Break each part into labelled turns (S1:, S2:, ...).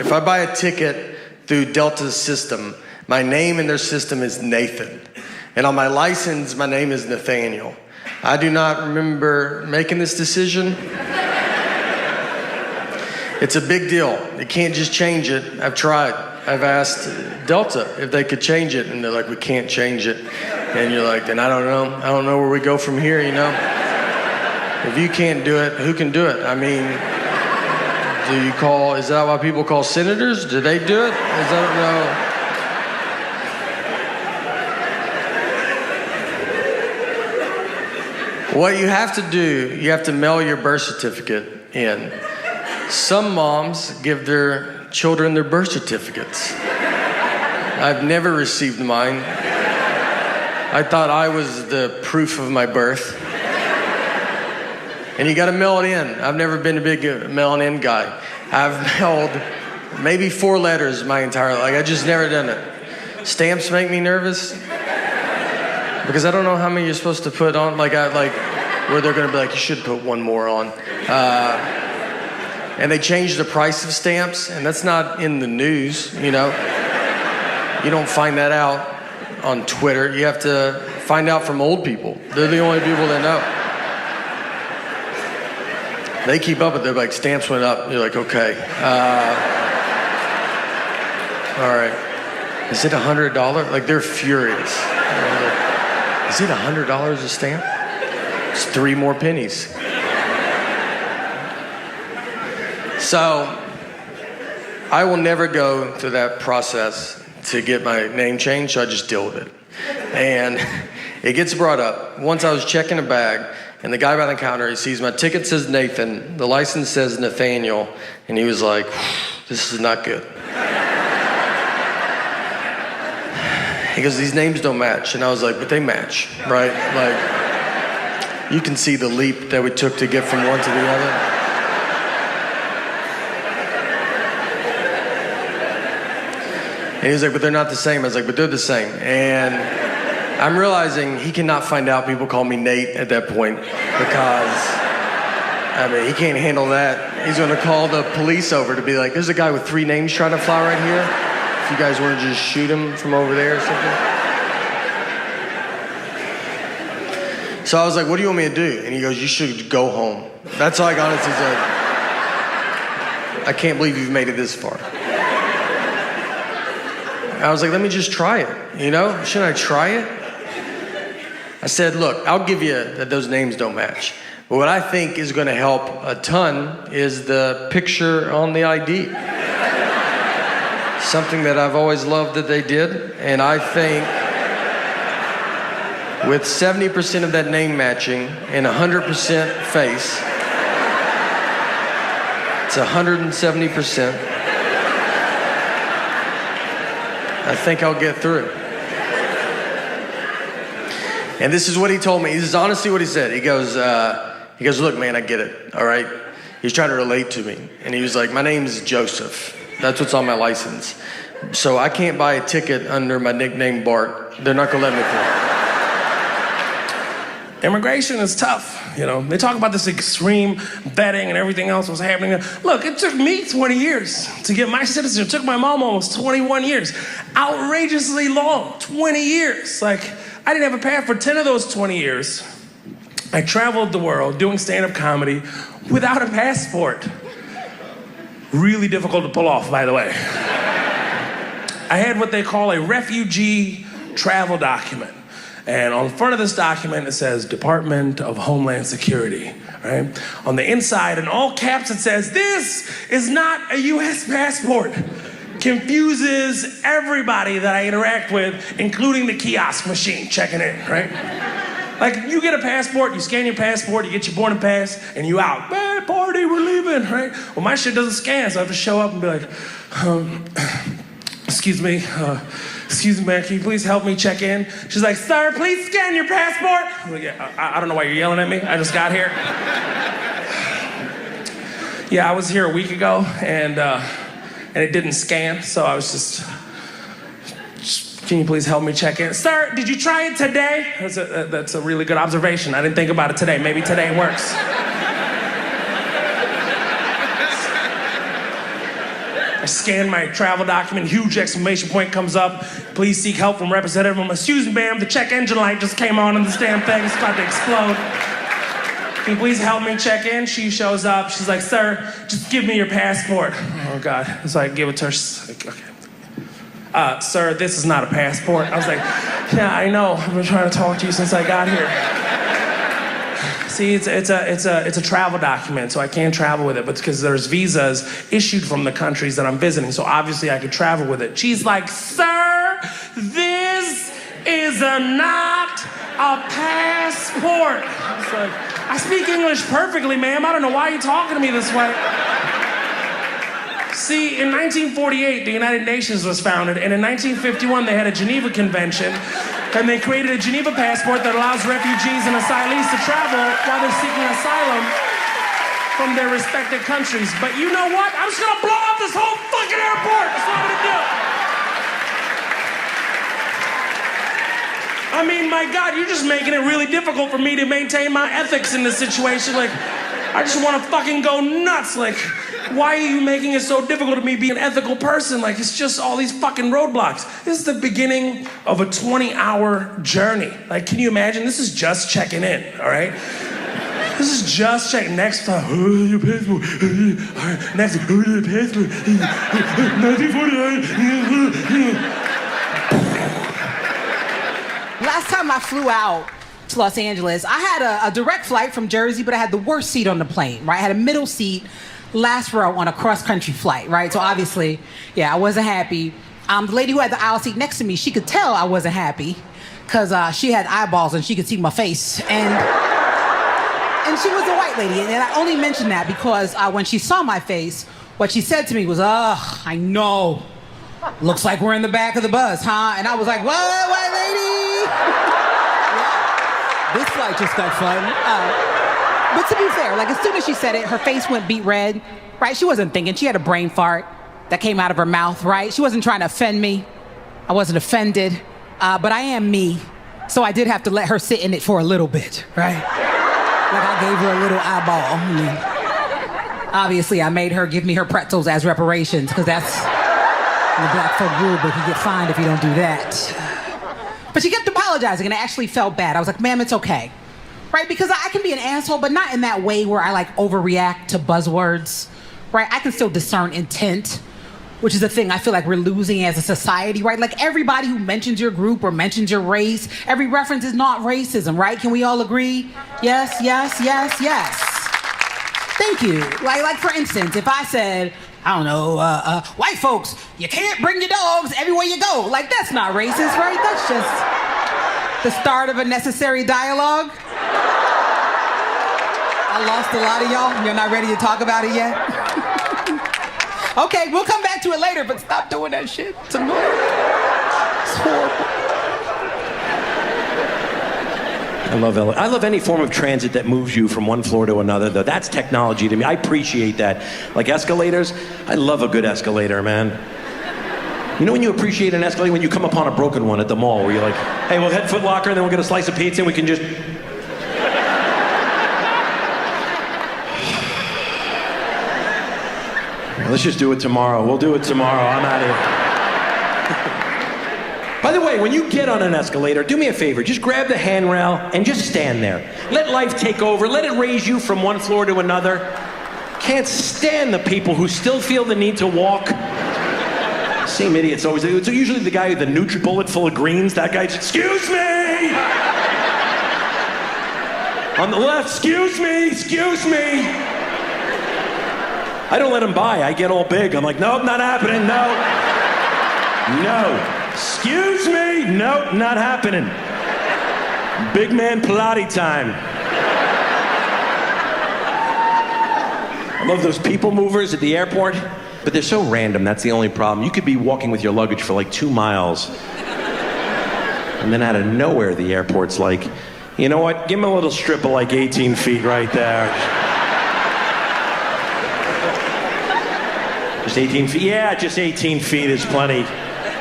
S1: If I buy a ticket through Delta's system, my name in their system is Nathan. And on my license, my name is Nathaniel. I do not remember making this decision. It's a big deal. You can't just change it. I've tried. I've asked Delta if they could change it, and they're like, we can't change it. And you're like, then I don't know. I don't know where we go from here, you know? If you can't do it, who can do it? I mean, is that why people call senators? Do they do it? I don't know. What you have to do, you have to mail your birth certificate in. Some moms give their children their birth certificates. I've never received mine. I thought I was the proof of my birth. And you gotta mail it in. I've never been a big mailing in guy. I've mailed maybe 4 letters my entire life. I just never done it. Stamps make me nervous because I don't know how many you're supposed to put on. Where they're gonna be like, you should put 1 more on. And they changed the price of stamps, and that's not in the news, you know? You don't find that out on Twitter. You have to find out from old people. They're the only people that know. They keep up with it. They're like, stamps went up. You're like, okay. All right. Is it $100? Like, they're furious. Is it $100 a stamp? It's 3 more pennies. So, I will never go through that process to get my name changed, so I just deal with it. And it gets brought up. Once I was checking a bag, and the guy behind the counter, he sees my ticket says Nathan, the license says Nathaniel, and he was like, this is not good. He goes, these names don't match. And I was like, but they match, right? Like, you can see the leap that we took to get from one to the other. And he was like, but they're not the same. I was like, but they're the same. And I'm realizing he cannot find out people call me Nate at that point because, he can't handle that. He's gonna call the police over to be like, there's a guy with 3 names trying to fly right here. If you guys wanna just shoot him from over there or something. So I was like, what do you want me to do? And he goes, you should go home. That's all I honestly said. I can't believe you've made it this far. I was like, let me just try it, you know? Shouldn't I try it? I said, look, I'll give you that those names don't match. But what I think is gonna help a ton is the picture on the ID. Something that I've always loved that they did. And I think with 70% of that name matching and 100% face, it's 170%. I think I'll get through. And this is what he told me. This is honestly what he said. He goes, look, man, I get it, all right? He's trying to relate to me. And he was like, my name's Joseph. That's what's on my license. So I can't buy a ticket under my nickname Bart. They're not gonna let me through.
S2: Immigration is tough, you know. They talk about this extreme vetting and everything else was happening. Look, it took me 20 years to get my citizenship. It took my mom almost 21 years. Outrageously long, 20 years. Like, I didn't have a path for 10 of those 20 years. I traveled the world doing stand-up comedy without a passport. Really difficult to pull off, by the way. I had what they call a refugee travel document. And on the front of this document, it says Department of Homeland Security, right? On the inside, in all caps, it says, this is not a US passport. Confuses everybody that I interact with, including the kiosk machine checking in, right? Like, you get a passport, you scan your passport, you get your boarding pass, and you out. Hey, party, we're leaving, right? Well, my shit doesn't scan, so I have to show up and be like, excuse me, man, can you please help me check in? She's like, sir, please scan your passport. I'm like, yeah, I don't know why you're yelling at me. I just got here. Yeah, I was here a week ago, and it didn't scan, so I was just, can you please help me check in? Sir, did you try it today? That's a really good observation. I didn't think about it today. Maybe today works. I scan my travel document, huge exclamation point comes up. Please seek help from representative. I'm like, excuse me, ma'am, the check engine light just came on this damn thing. It's about to explode. Can you please help me check in? She shows up. She's like, sir, just give me your passport. Oh, God. So I give it to her. She's like, okay. Sir, this is not a passport. I was like, yeah, I know. I've been trying to talk to you since I got here. See, it's a travel document, so I can't travel with it, but because there's visas issued from the countries that I'm visiting, so obviously I could travel with it. She's like, sir, this is not a passport. I was like, I speak English perfectly, ma'am. I don't know why you're talking to me this way. See, in 1948, the United Nations was founded, and in 1951, they had a Geneva Convention, and they created a Geneva passport that allows refugees and asylees to travel while they're seeking asylum from their respective countries. But you know what? I'm just gonna blow up this whole fucking airport. That's what I'm gonna do. I mean, my God, you're just making it really difficult for me to maintain my ethics in this situation. Like, I just want to fucking go nuts. Like, why are you making it so difficult to me be an ethical person? Like, it's just all these fucking roadblocks. This is the beginning of a 20-hour journey. Like, can you imagine? This is just checking in, all right? This is just checking. Next time, your passport. All right, next, your passport. 1949.
S3: Last time I flew out to Los Angeles, I had a direct flight from Jersey, but I had the worst seat on the plane, right? I had a middle seat, last row on a cross-country flight, right? So obviously, yeah, I wasn't happy. The lady who had the aisle seat next to me, she could tell I wasn't happy because she had eyeballs and she could see my face. And she was a white lady. And I only mention that because when she saw my face, what she said to me was, ugh, I know. Looks like we're in the back of the bus, huh? And I was like, what, white lady? Yeah. This flight just got fun. But to be fair, like as soon as she said it, her face went beet red, right? She wasn't thinking. She had a brain fart that came out of her mouth, right? She wasn't trying to offend me. I wasn't offended, but I am me. So I did have to let her sit in it for a little bit, right? Like I gave her a little eyeball. Obviously, I made her give me her pretzels as reparations, because that's the black folk rule, but you get fined if you don't do that. But she kept apologizing, and I actually felt bad. I was like, ma'am, it's okay. Right? Because I can be an asshole, but not in that way where I like overreact to buzzwords. Right? I can still discern intent, which is a thing I feel like we're losing as a society, right? Like everybody who mentions your group or mentions your race, every reference is not racism, right? Can we all agree? Yes, yes, yes, yes. Thank you. Like for instance, if I said, I don't know, white folks, you can't bring your dogs everywhere you go. Like, that's not racist, right? That's just the start of a necessary dialogue. I lost a lot of y'all. You're not ready to talk about it yet? Okay, we'll come back to it later, but stop doing that shit. It's annoying. It's horrible.
S4: I love LA. I love any form of transit that moves you from one floor to another, though. That's technology to me. I appreciate that. Like escalators, I love a good escalator, man. You know when you appreciate an escalator? When you come upon a broken one at the mall, where you're like, hey, we'll head Foot Locker, and then we'll get a slice of pizza, and we can just... Let's just do it tomorrow. We'll do it tomorrow. I'm out of here. By the way, when you get on an escalator, do me a favor. Just grab the handrail and just stand there. Let life take over. Let it raise you from one floor to another. Can't stand the people who still feel the need to walk. Same idiots always. It's usually the guy with the NutriBullet full of greens. That guy, excuse me! On the left, excuse me, excuse me. I don't let him by. I get all big. I'm like, nope, not happening, no. No. Excuse me? Nope, not happening. Big man Pilates time. I love those people movers at the airport, but they're so random. That's the only problem. You could be walking with your luggage for like 2 miles, and then out of nowhere, the airport's like, you know what? Give him a little strip of like 18 feet right there. Just 18 feet? Yeah, just 18 feet is plenty.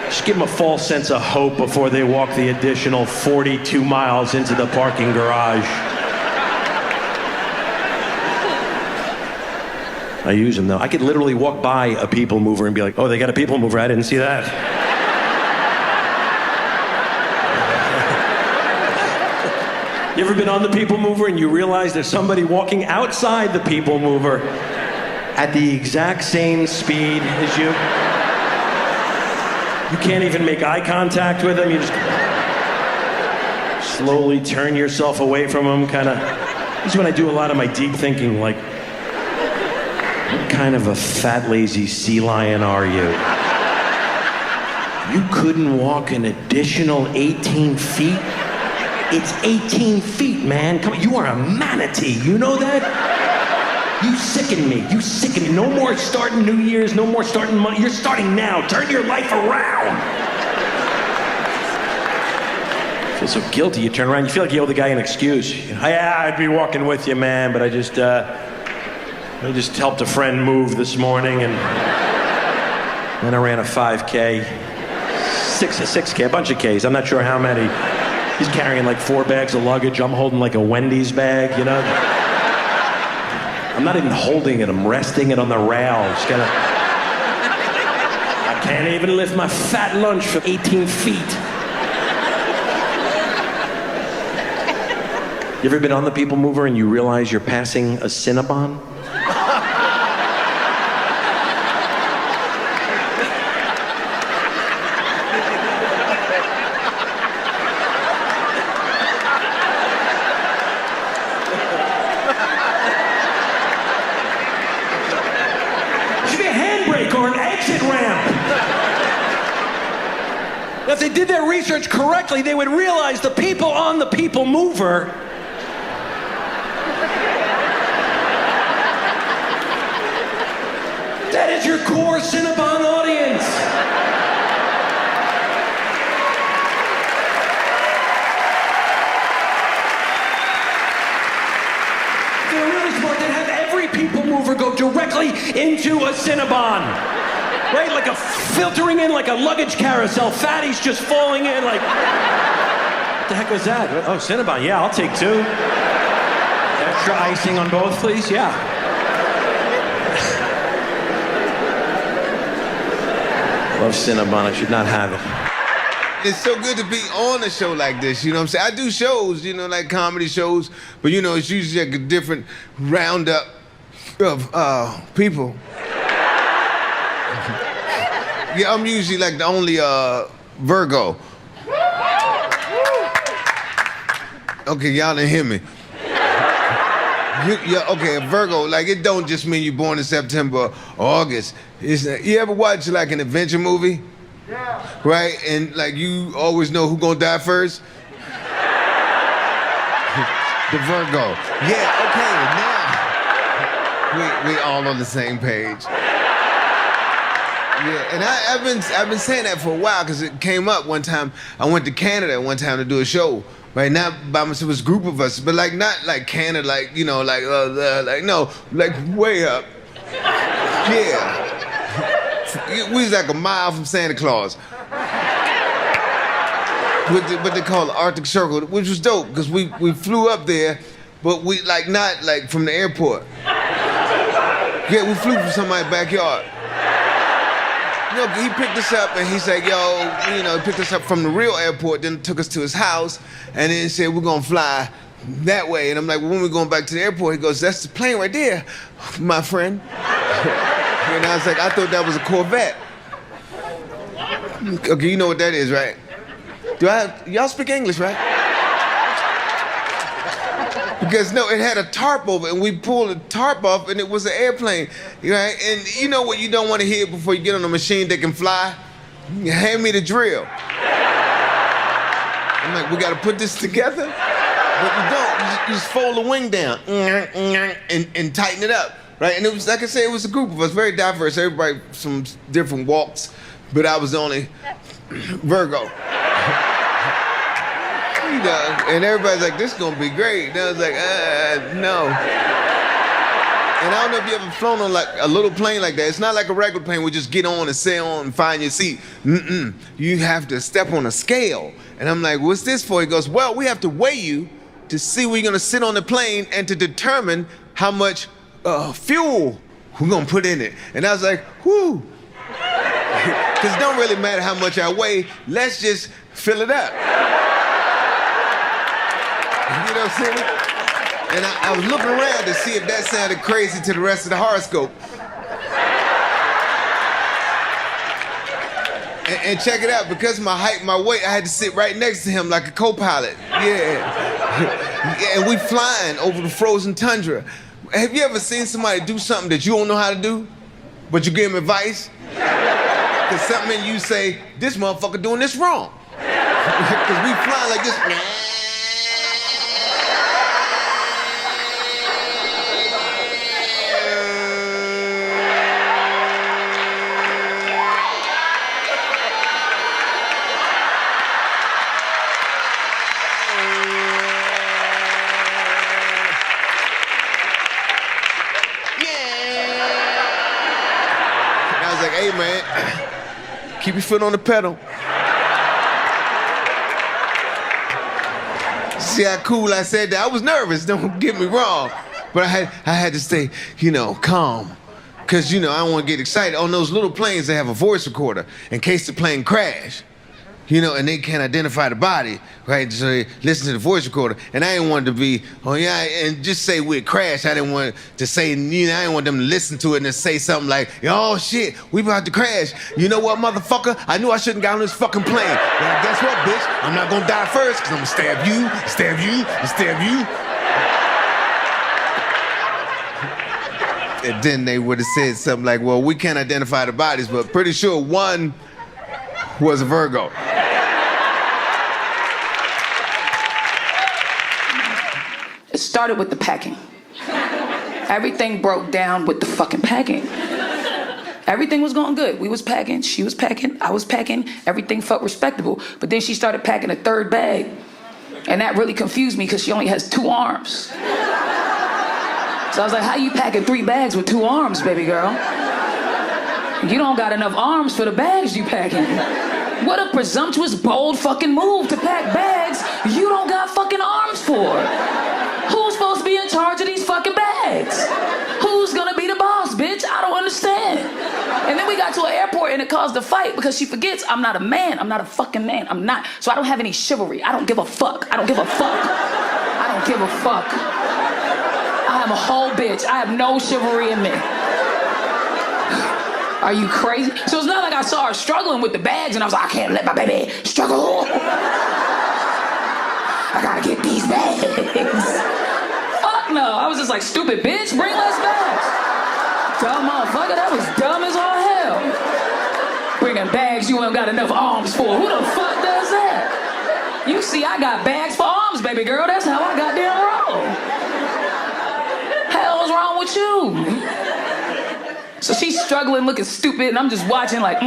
S4: Just give them a false sense of hope before they walk the additional 42 miles into the parking garage. I use them though. I could literally walk by a people mover and be like, oh, they got a people mover. I didn't see that. You ever been on the people mover and you realize there's somebody walking outside the people mover at the exact same speed as you? You can't even make eye contact with them. You just slowly turn yourself away from them, kind of. This is when I do a lot of my deep thinking, like, what kind of a fat, lazy sea lion are you? You couldn't walk an additional 18 feet? It's 18 feet, man. Come on, you are a manatee. You know that? You sicken me. You sicken me. No more starting New Year's. No more starting money. You're starting now. Turn your life around. I feel so guilty. You turn around. You feel like you owe the guy an excuse. Yeah, I'd be walking with you, man, but I just helped a friend move this morning, and then I ran a 5K, a 6K, a bunch of Ks. I'm not sure how many. He's carrying like 4 bags of luggage. I'm holding like a Wendy's bag, you know? I'm not even holding it. I'm resting it on the rail. Just gonna... I can't even lift my fat lunch for 18 feet. You ever been on the people mover and you realize you're passing a Cinnabon? Or an exit ramp. If they did their research correctly, they would realize the people on the people mover that is your core Cinnabon audience. They're really smart. They'd have every people mover go directly into a Cinnabon. Right? Like a filtering in like a luggage carousel. Fatties just falling in like... What the heck was that? Oh, Cinnabon. Yeah, I'll take 2. Extra icing on both, please. Yeah. Love Cinnabon. I should not have it.
S5: It's so good to be on a show like this, you know what I'm saying? I do shows, you know, like comedy shows, but you know, it's usually like a different roundup of people. Yeah, I'm usually like the only Virgo. Okay, y'all didn't hear me. Okay, a Virgo, like it don't just mean you're born in September or August. You ever watch like an adventure movie? Yeah. Right? And like you always know who gonna die first? The Virgo. Yeah, okay, now we all on the same page. Yeah, and I've been saying that for a while because it came up one time. I went to Canada one time to do a show, right? Not by myself, it was a group of us, but like not like Canada, like you know, like no, like way up. Yeah, we was like a mile from Santa Claus. What they call the Arctic Circle, which was dope because we flew up there, but we like not like from the airport. Yeah, we flew from somebody's backyard. You know, he picked us up and he said, yo, you know, he picked us up from the real airport, then took us to his house, and then said, we're gonna fly that way. And I'm like, well, when we going back to the airport? He goes, that's the plane right there, my friend. And I was like, I thought that was a Corvette. Okay, you know what that is, right? Y'all speak English, right? Because no, it had a tarp over it, and we pulled the tarp off, and it was an airplane, right? And you know what you don't want to hear before you get on a machine that can fly? Hand me the drill. I'm like, we got to put this together? But you don't. You just fold the wing down and tighten it up, right? And it was, like I said, it was a group of us, very diverse, everybody from different walks, but I was the only Virgo. And everybody's like, this is gonna be great. And I was like, no. And I don't know if you ever flown on like a little plane like that. It's not like a regular plane where you just get on and sit on and find your seat. You have to step on a scale. And I'm like, what's this for? He goes, well, we have to weigh you to see where you're gonna sit on the plane and to determine how much fuel we're gonna put in it. And I was like, whoo. Because it don't really matter how much I weigh, let's just fill it up. You know what I'm saying? And I was looking around to see if that sounded crazy to the rest of the horoscope. And check it out, because of my height and my weight, I had to sit right next to him like a co-pilot. Yeah. And we flying over the frozen tundra. Have you ever seen somebody do something that you don't know how to do, but you give them advice? Because something in you say, this motherfucker doing this wrong. Because we flying like this. Hey man, keep your foot on the pedal. See how cool I said that? I was nervous, don't get me wrong. But I had to stay, calm. Cause I don't want to get excited. On those little planes, they have a voice recorder in case the plane crash. And they can't identify the body, right? So they listen to the voice recorder. And I didn't want it to be, and just say we'd crash. I didn't want to say, I didn't want them to listen to it and say something like, oh shit, we about to crash. You know what, motherfucker? I knew I shouldn't got on this fucking plane. Well, guess what, bitch? I'm not gonna die first, because I'm gonna stab you, stab you, and stab you. And then they would have said something like, well, we can't identify the bodies, but pretty sure one was a Virgo.
S6: It started with the packing. Everything broke down with the fucking packing. Everything was going good. We was packing, she was packing, I was packing. Everything felt respectable. But then she started packing a third bag. And that really confused me because she only has 2 arms. So I was like, how you packing 3 bags with 2 arms, baby girl? You don't got enough arms for the bags you packing. What a presumptuous, bold fucking move to pack bags you don't got fucking arms for. Who's supposed to be in charge of these fucking bags? Who's gonna be the boss, bitch? I don't understand. And then we got to an airport and it caused a fight because she forgets I'm not a man. I'm not a fucking man. I'm not. So I don't have any chivalry. I don't give a fuck. I don't give a fuck. I don't give a fuck. I am a whole bitch. I have no chivalry in me. Are you crazy? So it's not like I saw her struggling with the bags and I was like, I can't let my baby struggle. I gotta get these bags. Fuck no. I was just like, stupid bitch, bring less bags. Dumb motherfucker, that was dumb as all hell. Bringing bags you ain't got enough arms for. Who the fuck does that? You see, I got bags for arms, baby girl. That's how I got damn roll. Hell's wrong with you? So she's struggling, looking stupid, and I'm just watching like,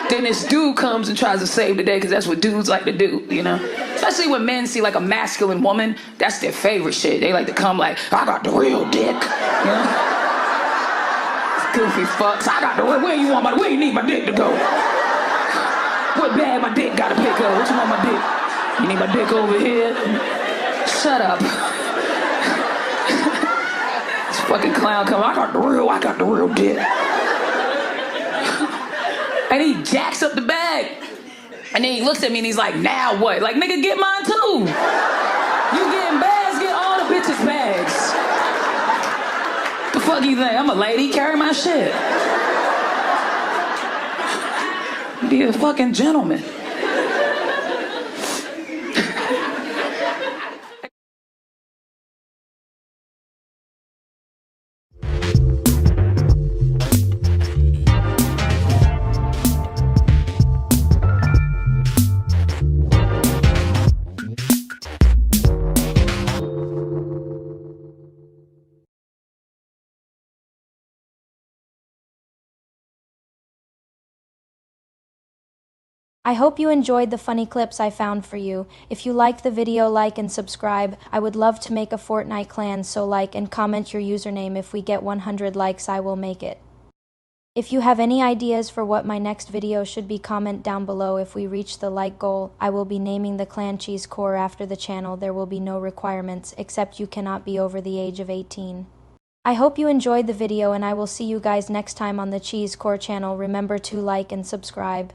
S6: Then this dude comes and tries to save the day, because that's what dudes like to do, Especially when men see like a masculine woman, that's their favorite shit. They like to come like, I got the real dick, Goofy fucks, I got the real, where you need my dick to go? What bag my dick gotta pick up? What you want my dick? You need my dick over here? Shut up. Fucking clown come, I got the real dick. And he jacks up the bag. And then he looks at me and he's like, now what? Like, nigga, get mine too. You getting bags, get all the bitches' bags. The fuck you think? I'm a lady, carry my shit. Be a fucking gentleman.
S7: I hope you enjoyed the funny clips I found for you. If you liked the video, like and subscribe. I would love to make a Fortnite clan, so like and comment your username. If we get 100 likes, I will make it. If you have any ideas for what my next video should be, comment down below. If we reach the like goal, I will be naming the clan Cheese Core after the channel. There will be no requirements, except you cannot be over the age of 18. I hope you enjoyed the video, and I will see you guys next time on the Cheese Core channel. Remember to like and subscribe.